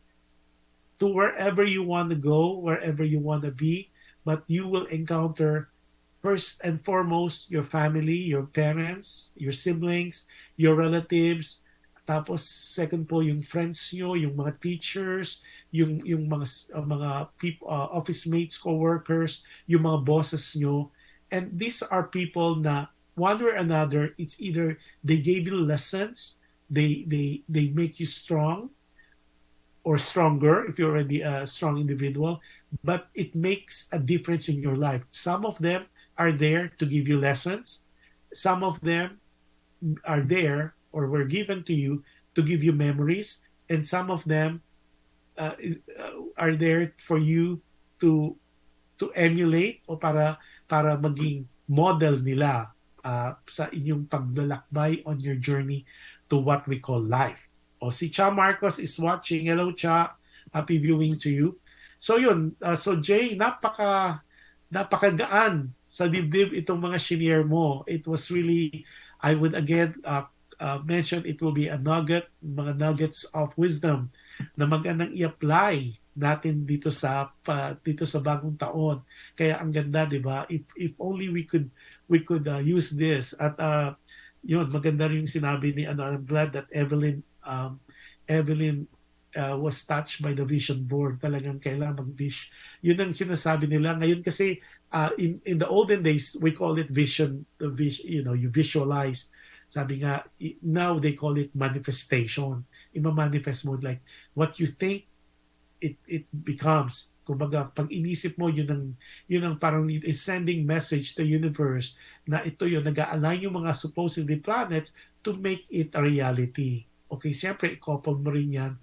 Speaker 4: to wherever you want to go, wherever you want to be, but you will encounter first and foremost your family, your parents, your siblings, your relatives. Tapos second po yung friends nyo, yung mga teachers, yung mga people, office mates, co-workers, yung mga bosses nyo. And these are people na one way or another, it's either they gave you lessons, they make you strong or stronger if you're already a strong individual, but it makes a difference in your life. Some of them are there to give you lessons. Some of them are there or were given to you to give you memories. And some of them are there for you to emulate o para maging model nila sa inyong paglalakbay on your journey to what we call life. O si Cha Marcos is watching. Hello Cha, happy viewing to you. So yun, so Jay, napakagaan sa dibdib itong mga shinare mo. It was really, I would again mention, it will be a nugget, mga nuggets of wisdom na magandang i-apply natin dito sa bagong taon. Kaya ang ganda, 'di ba? If only we could use this. At yun, maganda rin yung sinabi ni I'm glad that Evelyn was touched by the vision board. Talagang kailangan mag-vision. Yun ang sinasabi nila. Ngayon kasi, in the olden days, we call it vision, you visualize. Sabi nga, now they call it manifestation. Ima-manifest mo, like, what you think, it becomes. Kumbaga, pag inisip mo, yun ang parang sending message to the universe na ito yun, nag-a-align yung mga supposedly planets to make it a reality. Okay, siyempre, i-couple mo rin yan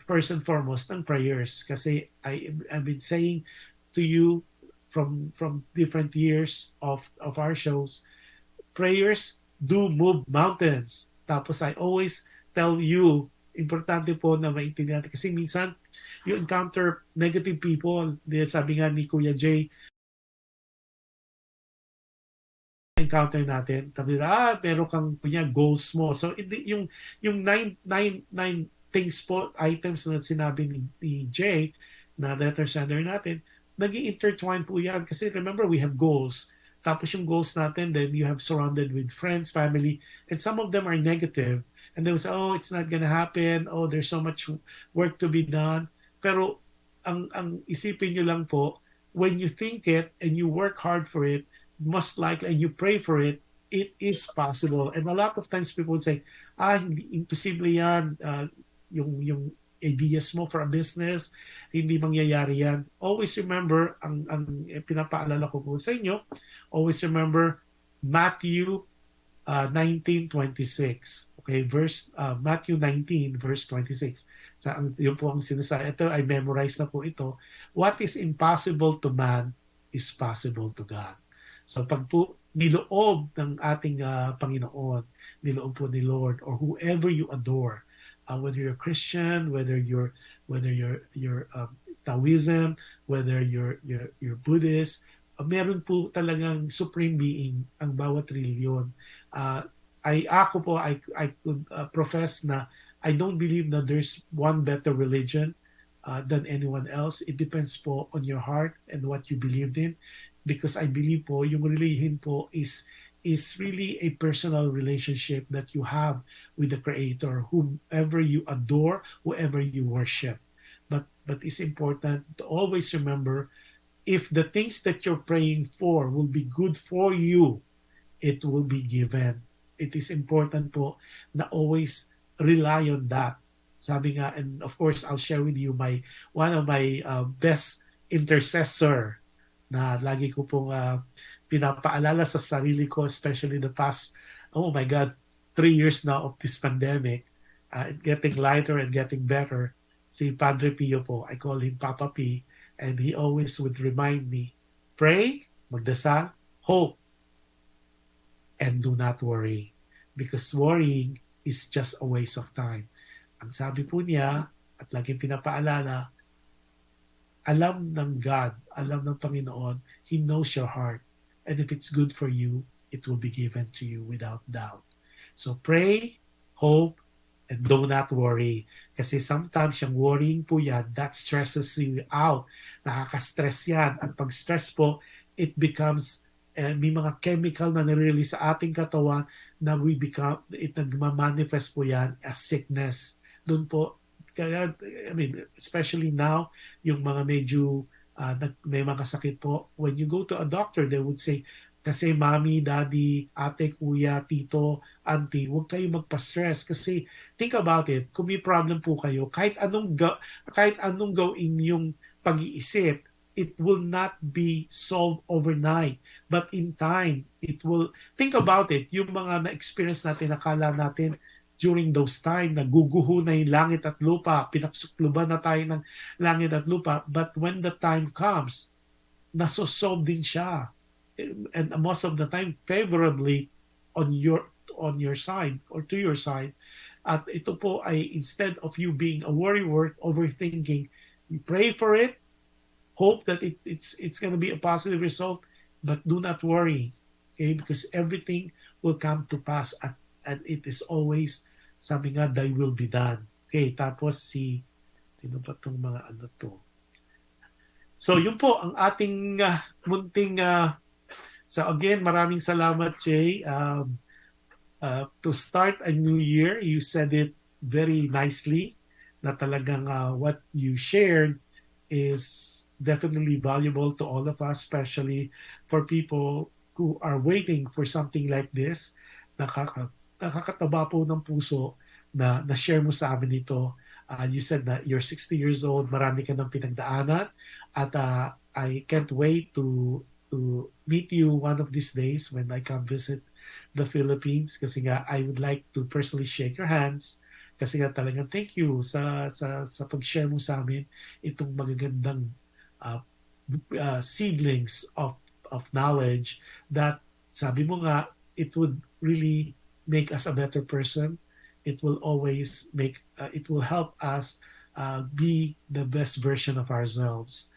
Speaker 4: first and foremost ng prayers. Kasi I've been saying to you from different years of our shows, prayers do move mountains. Tapos I always tell you, importante po na maintindihan. Kasi minsan, you encounter negative people. Sabi nga ni Kuya J, encounter natin, sabi na, meron kang goals mo. So, yung nine things po, items na sinabi ni Jay, na letter sender natin, naging intertwine po yan. Kasi remember, we have goals. Tapos yung goals natin, then you have surrounded with friends, family, and some of them are negative. And they will say, oh, it's not gonna happen. Oh, there's so much work to be done. Pero ang isipin nyo lang po, when you think it and you work hard for it, most likely, and you pray for it, it is possible. And a lot of times people would say, hindi, imposible yan. Yung ideas mo for a business, hindi mangyayari yan. Always remember, ang pinapaalala ko po sa inyo, always remember Matthew 19:26. Okay, Matthew 19, verse 26. Yun po ang sinasabi. Ito, I memorize na po ito. What is impossible to man is possible to God. So pag po niloob ng ating Panginoon, niloob po ni Lord, or whoever you adore, whether you're Christian, whether you're Taoism, whether you're Buddhist, meron po talagang supreme being ang bawat reliyon. I could profess na I don't believe na there's one better religion than anyone else. It depends po on your heart and what you believed in, because I believe po yung religion po is really a personal relationship that you have with the Creator, whomever you adore, whoever you worship. But it's important to always remember, if the things that you're praying for will be good for you, it will be given. It is important po na always rely on that. Sabi nga, and of course, I'll share with you one of my best intercessor na lagi ko pong pinapaalala sa sarili ko, especially the past, oh my God, 3 years now of this pandemic, getting lighter and getting better. Si Padre Pio po, I call him Papa P, and he always would remind me, pray, magdasal, hope, and do not worry. Because worrying is just a waste of time. Ang sabi po niya, at laging pinapaalala, alam ng God, alam ng Panginoon, He knows your heart. And if it's good for you, it will be given to you without doubt. So pray, hope, and do not worry. Kasi sometimes yung worrying po yan, that stresses you out. Nakaka-stress yan. At pag stress po, it becomes may mga chemical na nire-release sa ating katawan na nagmamanifest po yan as sickness. Doon po, kaya, especially now, yung mga medyo may mga sakit po, when you go to a doctor, they would say, kasi mami, daddy, ate, kuya, tito, auntie, huwag kayo magpa-stress. Kasi think about it, kung may problem po kayo, kahit anong gawin yung pag-iisip, it will not be solved overnight. But in time, it will, think about it, yung mga na-experience natin, nakala natin, during those time, naguguho na yung langit at lupa, pinaksukluban na tayo ng langit at lupa. But when the time comes, nasosolve din siya. And most of the time, favorably on your side or to your side. At ito po ay instead of you being a worrywart, overthinking, you pray for it, hope that it's going to be a positive result, but do not worry, okay? Because everything will come to pass and it is always sabi nga, thy will be done. Okay, tapos sino pa itong mga ano to? So yun po ang ating munting so again, maraming salamat, Jay. To start a new year, you said it very nicely na talagang what you shared is definitely valuable to all of us, especially for people who are waiting for something like this. Nakakataba po ng puso na share mo sa amin ito. You said that you're 60 years old, marami ka ng pinagdaanan, at I can't wait to meet you one of these days when I come visit the Philippines, kasi nga I would like to personally shake your hands, kasi nga talagang thank you sa pag-share mo sa amin itong magagandang seedlings of knowledge that sabi mo nga it would really make us a better person. It will always it will help us be the best version of ourselves.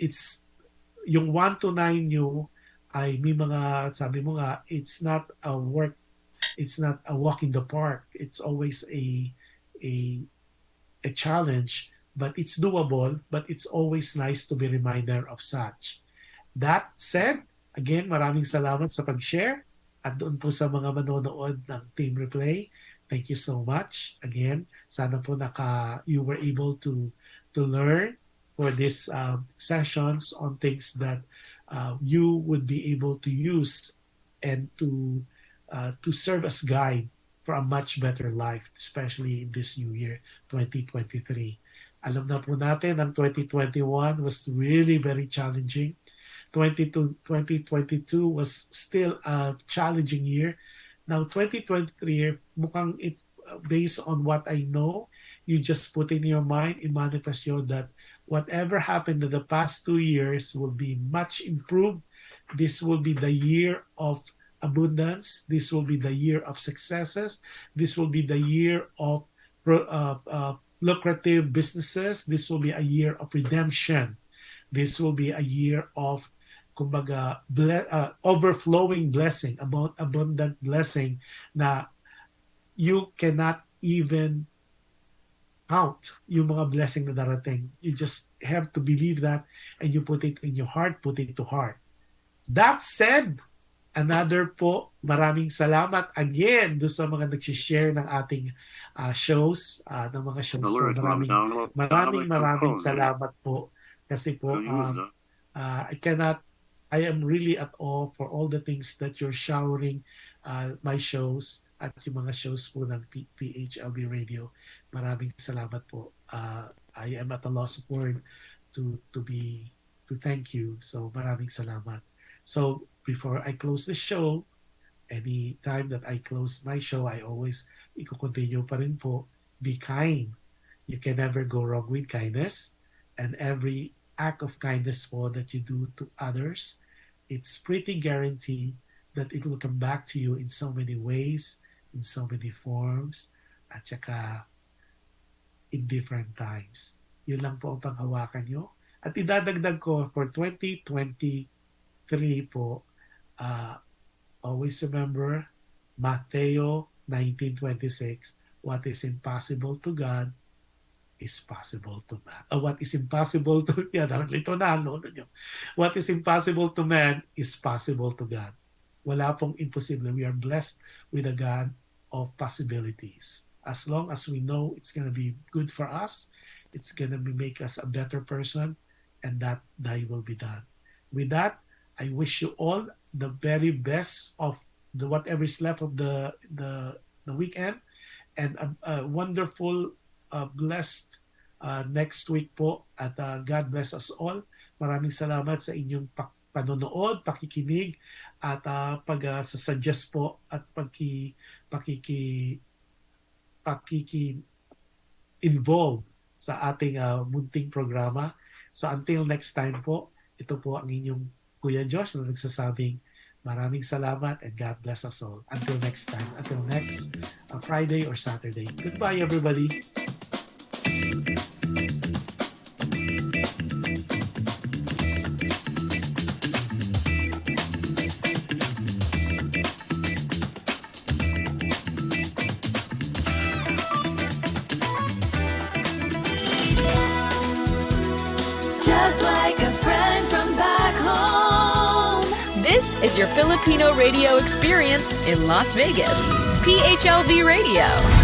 Speaker 4: It's yung 1 to 9 nyo ay may mga, sabi mo nga, it's not a walk in the park. It's always a challenge, but it's doable, but it's always nice to be reminded of such. That said, again, maraming salamat sa pag-share, at doon po sa mga manonood ng Team Replay, thank you so much. Again, sana po you were able to learn for these sessions on things that you would be able to use and to serve as guide for a much better life, especially in this new year, 2023. Alam na po natin, ang 2021 was really very challenging. 2022 was still a challenging year. Now, 2023, mukhang based on what I know, you just put in your mind, in manifestation that whatever happened in the past 2 years will be much improved. This will be the year of abundance. This will be the year of successes. This will be the year of lucrative businesses. This will be a year of redemption. This will be a year of kumbaga, overflowing blessing, abundant blessing na you cannot even count yung mga blessing na darating. You just have to believe that and you put it in your heart, put it to heart. That said, another po, maraming salamat again do sa mga nagsishare ng ating shows, ng mga shows po. Maraming salamat po. Kasi po, I am really at awe for all the things that you're showering my shows at yung mga shows po ng PHLV Radio. Maraming salamat po. I am at a loss of word to thank you. So maraming salamat. So before I close the show, any time that I close my show, I always i-continue pa rin po, be kind. You can never go wrong with kindness. And every act of kindness po that you do to others, it's pretty guaranteed that it will come back to you in so many ways, in so many forms, at saka in different times. Yun lang po ang panghawakan nyo. At idadagdag ko for 2023 po, always remember Mateo 19:26, what is impossible to God is possible to man. What is impossible to what is impossible to man is possible to God. Wala pong imposible. We are blessed with a God of possibilities. As long as we know it's going to be good for us, it's going to make us a better person, and that thy will be done. With that, I wish you all the very best of whatever is left of the weekend, and a wonderful, blessed next week po. At God bless us all. Maraming salamat sa inyong panonood, pakikinig, at pag-suggest po at pagkiki-involve sa ating munting programa. So until next time po, ito po ang inyong Kuya Josh na nagsasabing maraming salamat and God bless us all. Until next time, until next Friday or Saturday. Goodbye, everybody.
Speaker 2: Just like a friend from back home.
Speaker 3: This is your Filipino radio experience in Las Vegas. PHLV Radio.